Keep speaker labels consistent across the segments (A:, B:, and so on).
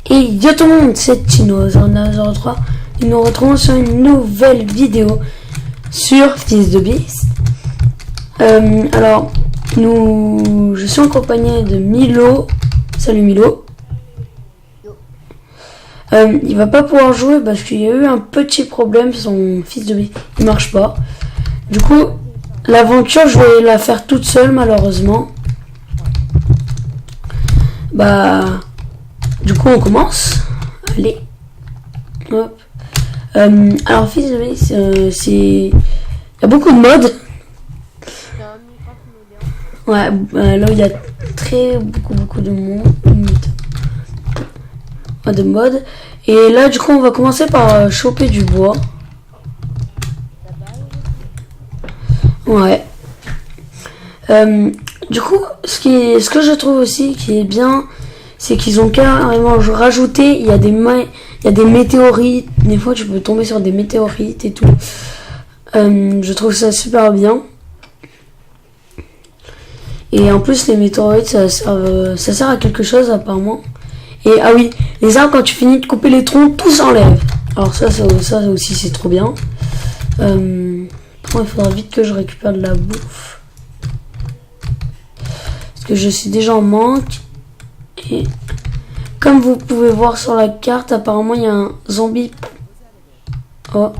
A: Et yo tout le monde, c'est Tino03. Et nous retrouvons sur une nouvelle vidéo sur Fils de Beast. Alors, je suis accompagné de Milo. Salut Milo. Il va pas pouvoir jouer parce qu'il y a eu un petit problème. Son Fils de Beast, il marche pas. Du coup, l'aventure, je vais la faire toute seule malheureusement. Du coup, on commence. Allez. Hop. Alors, Fils de Beast, il y a beaucoup de modes. Ouais, là il y a beaucoup de monde. De modes. Et là, du coup, on va commencer par choper du bois. Ouais. Du coup, ce que je trouve aussi qui est bien, c'est qu'ils ont carrément rajouté, il y a des météorites. Des fois, tu peux tomber sur des météorites et tout. Je trouve ça super bien. Et en plus, les météorites, ça sert à quelque chose apparemment. Et ah oui, les arbres, quand tu finis de couper les troncs, tout s'enlève. Alors ça aussi, c'est trop bien. Il faudra vite que je récupère de la bouffe. Parce que je suis déjà en manque. Et comme vous pouvez voir sur la carte, apparemment, il y a un zombie. Oh.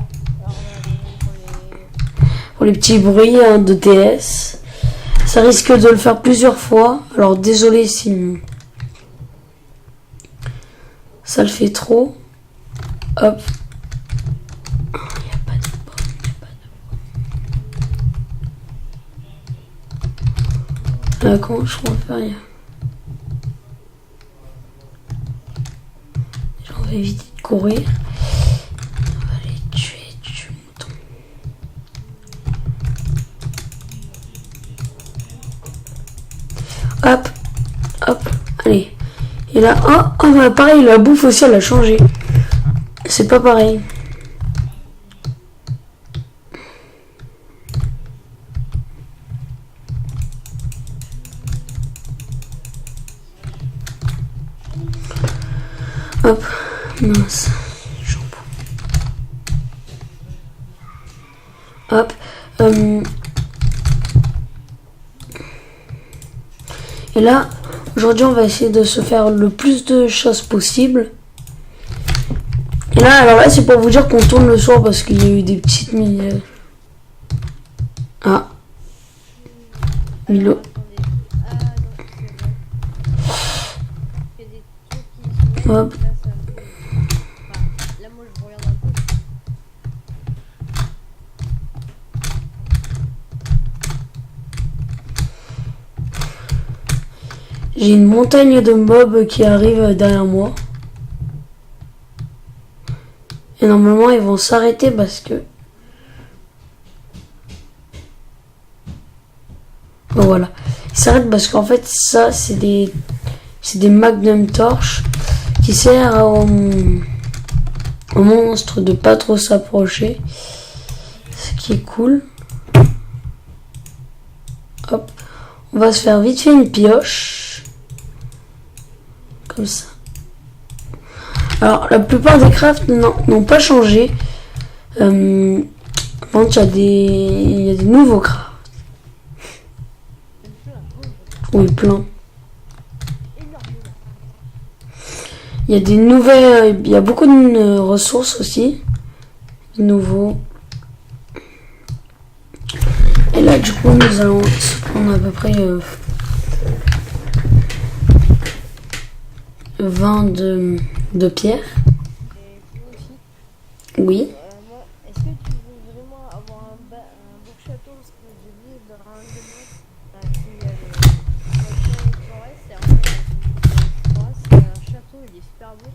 A: Pour les petits bruits de TS. Ça risque de le faire plusieurs fois. Alors désolé si ça le fait trop. Hop. Il n'y a pas de pomme. Comment je peux faire? J'en vais éviter de courir. On va les tuer du mouton. Hop, hop, allez. Et là, bah pareil, la bouffe aussi, elle a changé. C'est pas pareil. Hop, mince. Hop. Et là, aujourd'hui, on va essayer de se faire le plus de choses possible. Et là, alors là, c'est pour vous dire qu'on tourne le soir parce qu'il y a eu des petites Ah. Milo. Hop. J'ai une montagne de mobs qui arrivent derrière moi. Et normalement, ils vont s'arrêter parce que... Oh, voilà. Ils s'arrêtent parce qu'en fait, ça, c'est des magnum torches qui servent aux monstres de pas trop s'approcher. Ce qui est cool. Hop. On va se faire vite fait une pioche. Comme ça. Alors, la plupart des crafts n'ont pas changé. Par contre, il y a des nouveaux crafts. Oui, plein. Il y a des nouvelles... Il y a beaucoup de ressources aussi. De nouveaux. Et là, du coup, nous allons se prendre à peu près... 20 de pierre. Oui.
B: Est-ce que tu veux vraiment avoir un beau château? Parce que j'ai vu dans un des modes qu'il y a c'est un château, il est super beau.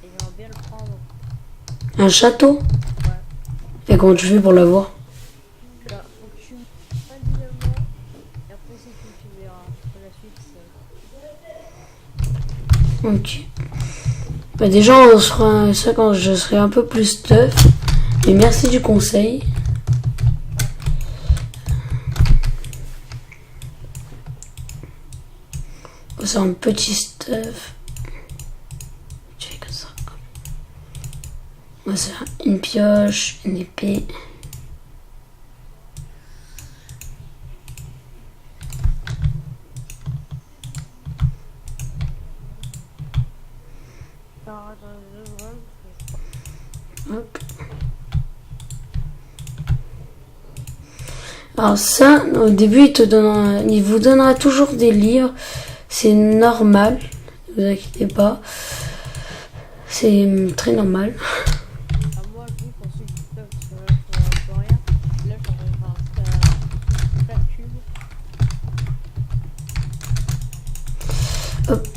B: Et j'aimerais bien le prendre.
A: Un château?
B: Ouais.
A: Et comment tu fais pour l'avoir?
B: Là, faut que tu me fasses un diamant. Et après, c'est que tu verras. Pour la suite,
A: Ok. Bah déjà, on sera ça quand je serai un peu plus stuff. Et merci du conseil. C'est un petit stuff. Check. On va se faire une pioche, une épée.
B: Alors, attends, 2 secondes.
A: Hop. Alors ça, au début, il vous donnera toujours des livres. C'est normal, ne vous inquiétez pas. C'est très normal.
B: À moi, je dis pour ceux qui peuvent, parce que là, je peux rien. Là, je suis en train de faire un cube.
A: Hop.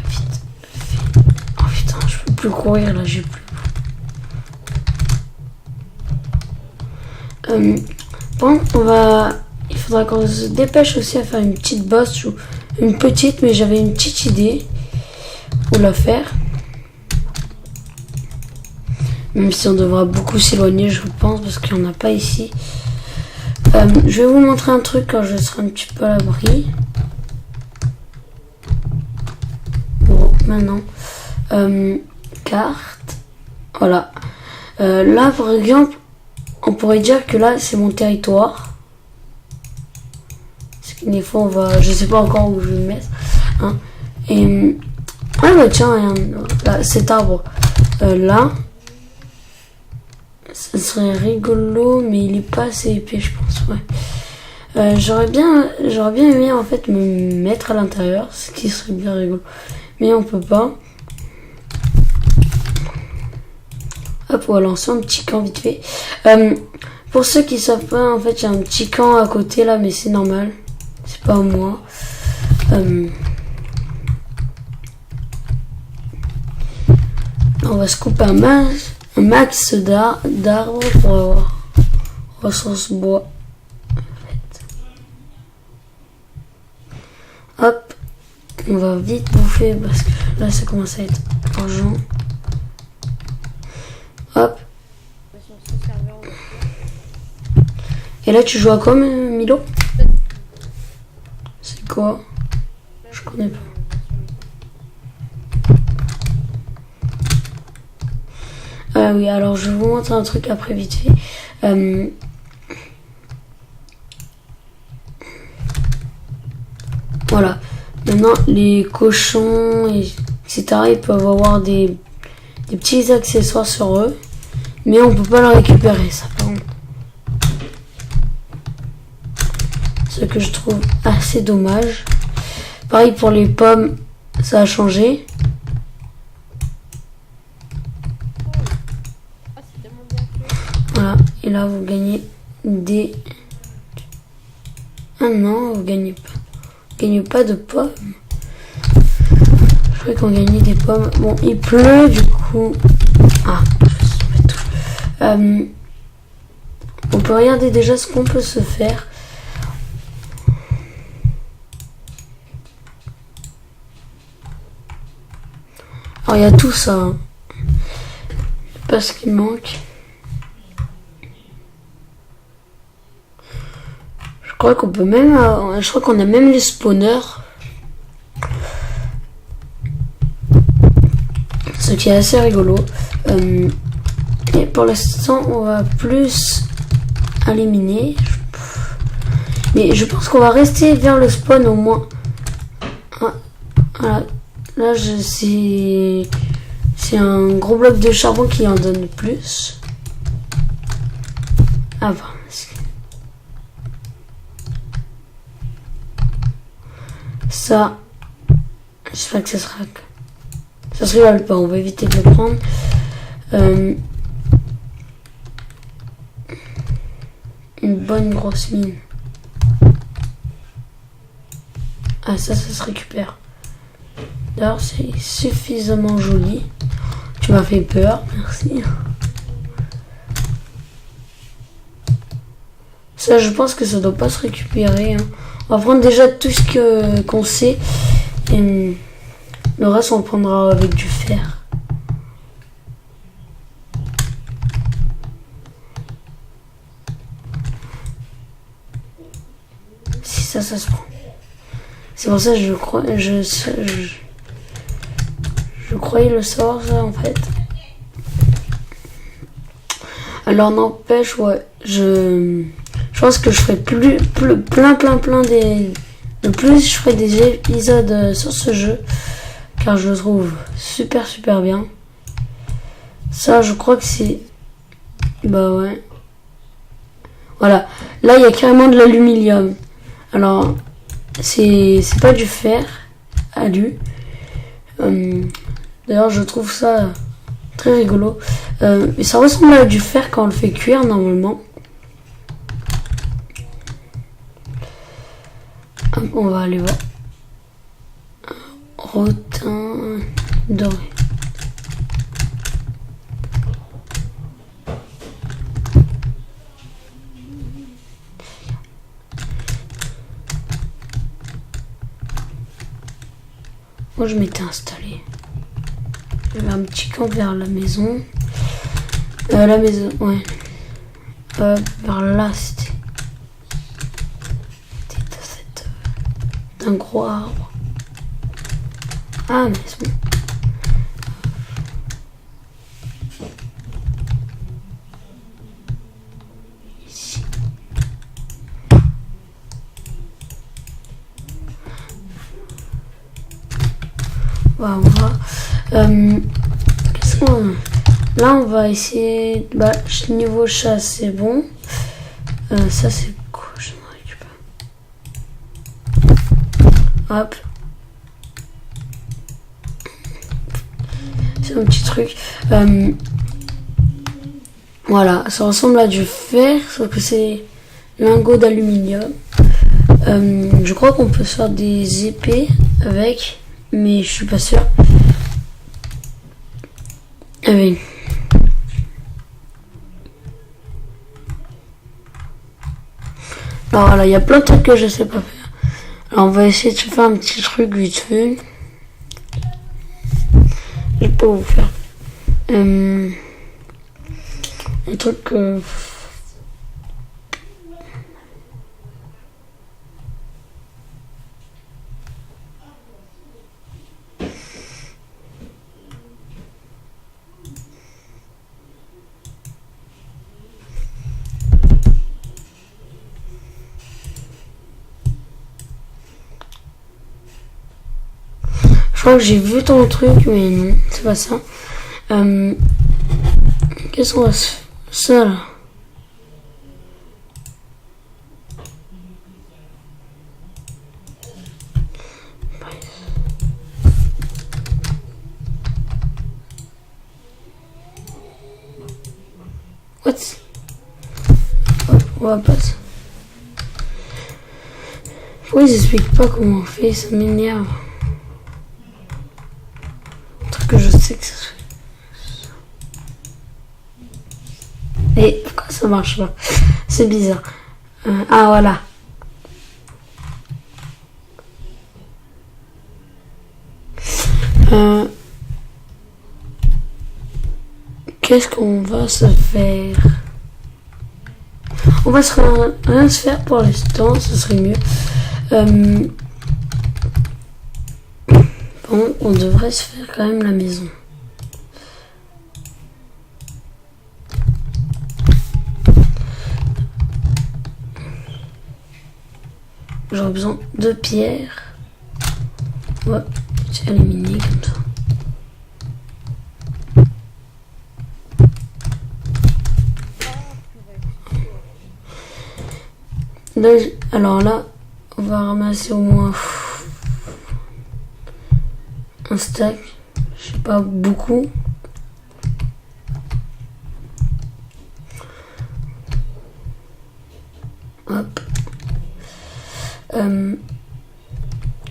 A: Vite. Oh putain, je peux plus courir là, j'ai plus. Bon, il faudra qu'on se dépêche aussi à faire une petite boss ou une petite, mais j'avais une petite idée pour la faire. Même si on devra beaucoup s'éloigner, je pense, parce qu'il n'y en a pas ici. Je vais vous montrer un truc quand je serai un petit peu à l'abri. Bon, maintenant, carte. Voilà. Là, par exemple, on pourrait dire que là, c'est mon territoire. Parce que des fois, je sais pas encore où je vais le mettre. Hein. Et ah bah tiens, regarde, là, cet arbre là, ça serait rigolo, mais il est pas assez épais, je pense. Ouais. J'aurais bien aimé en fait me mettre à l'intérieur, ce qui serait bien rigolo, mais on peut pas. Hop, on va lancer un petit camp vite fait. Pour ceux qui savent pas, en fait, il y a un petit camp à côté là, mais c'est normal. C'est pas moi. On va se couper un max d'arbres pour avoir ressources bois. En fait. Hop, on va vite bouffer parce que là, ça commence à être urgent. Hop. Et là, tu joues à quoi, Milo? C'est quoi? Je connais pas. Ah oui, alors je vais vous montrer un truc après vite fait. Voilà. Maintenant, les cochons, etc., ils peuvent avoir des petits accessoires sur eux. Mais on peut pas le récupérer, ça, par contre. Ce que je trouve assez dommage. Pareil pour les pommes, ça a changé. Voilà, et là vous gagnez des... Ah non, vous gagnez pas. Vous gagnez pas de pommes. Je croyais qu'on gagnait des pommes. Bon, il pleut du coup. Ah, je vais sauver tout. On peut regarder déjà ce qu'on peut se faire. Alors il y a tout ça. Hein. Pas ce qui manque. Je crois qu'on peut même. Je crois qu'on a même les spawners. Ce qui est assez rigolo. Et pour l'instant, on va plus éliminer. Mais je pense qu'on va rester vers le spawn au moins. Voilà. Là, c'est un gros bloc de charbon qui en donne plus. Ah bon. Ça, j'espère que ça se rigole pas. On va éviter de le prendre. Une bonne grosse mine. Ah, ça se récupère. D'ailleurs, c'est suffisamment joli. Tu m'as fait peur, merci. Ça, je pense que ça doit pas se récupérer. Hein. On va prendre déjà tout ce qu'on sait. Et le reste, on le prendra avec du fer. Si ça se prend. C'est pour ça que je croyais le savoir ça en fait. Alors n'empêche, ouais, je pense que je ferai plein de plus je ferai des épisodes sur ce jeu car je le trouve super bien. Ça, je crois que c'est, bah ouais. Voilà, là il y a carrément de l'aluminium. Alors c'est pas du fer alu. D'ailleurs, je trouve ça très rigolo. Et ça ressemble à du fer quand on le fait cuire normalement. Hop, on va aller voir. Rotin doré. Moi, je m'étais installé. J'avais un petit camp vers la maison. La maison, ouais. Vers là, c'était un gros arbre. Ah, mais c'est bon. Ici. Voilà, on va. Qu'est-ce qu'on... Là, on va essayer. Bah, niveau chasse, c'est bon. Ça, c'est quoi? Je ne récupère. Hop. C'est un petit truc. Voilà, ça ressemble à du fer, sauf que c'est lingot d'aluminium. Je crois qu'on peut faire des épées avec, mais je suis pas sûre. Ah oui. Alors voilà, il y a plein de trucs que je sais pas faire. Alors on va essayer de se faire un petit truc vite fait. Je peux vous faire un truc je crois que j'ai vu ton truc, mais non, c'est pas ça. Qu'est-ce qu'on va se faire? Ça là. What? On va passer. Pourquoi ils expliquent pas comment on fait? Ça m'énerve. Que je sais que ça se fait. Et pourquoi ça marche pas? C'est bizarre. Ah voilà. Qu'est-ce qu'on va se faire? On va rien se faire pour l'instant, ce serait mieux. Bon, on devrait se faire quand même la maison. J'aurais besoin de pierres. Ouais, c'est éliminé comme ça. Là, alors là, on va ramasser au moins un stack, je sais pas, beaucoup. Hop.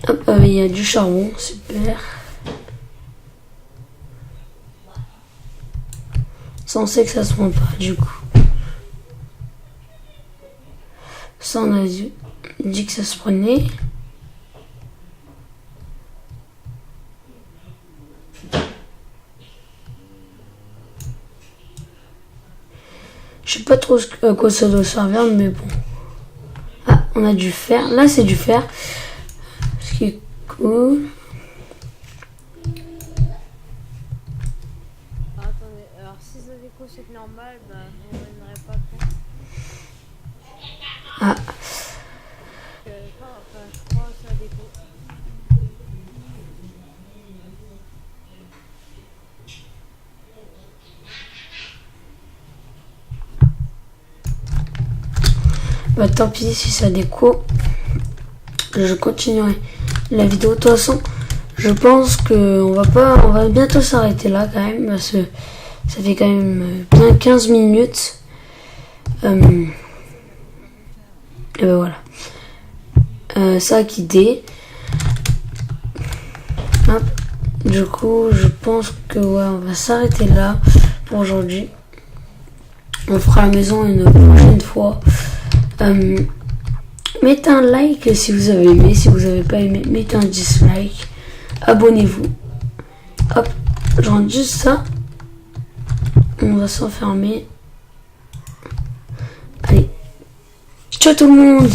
A: Hop, il y a du charbon, super. Ça, on sait que ça se prend pas, du coup. Ça, on a dit que ça se prenait. Je sais pas trop à quoi ça doit servir, mais bon. Ah, on a du fer. Là, c'est du fer. Ce qui Cool.
B: Attendez, alors si ça déco c'est normal, bah on n'aimerait pas faire.
A: Ah,
B: Enfin, je crois que ça déco.
A: bah tant pis si ça déco. Je continuerai la vidéo. De toute façon, je pense que on va bientôt s'arrêter là quand même parce que ça fait quand même bien 15 minutes. Et ben voilà. Ça a quitté. Hop. Du coup, je pense que ouais, on va s'arrêter là pour aujourd'hui. On fera la maison une prochaine fois. Mettez un like si vous avez aimé. Si vous n'avez pas aimé, mettez un dislike. Abonnez-vous. Hop, je rentre juste ça. On va s'enfermer. Allez. Ciao tout le monde!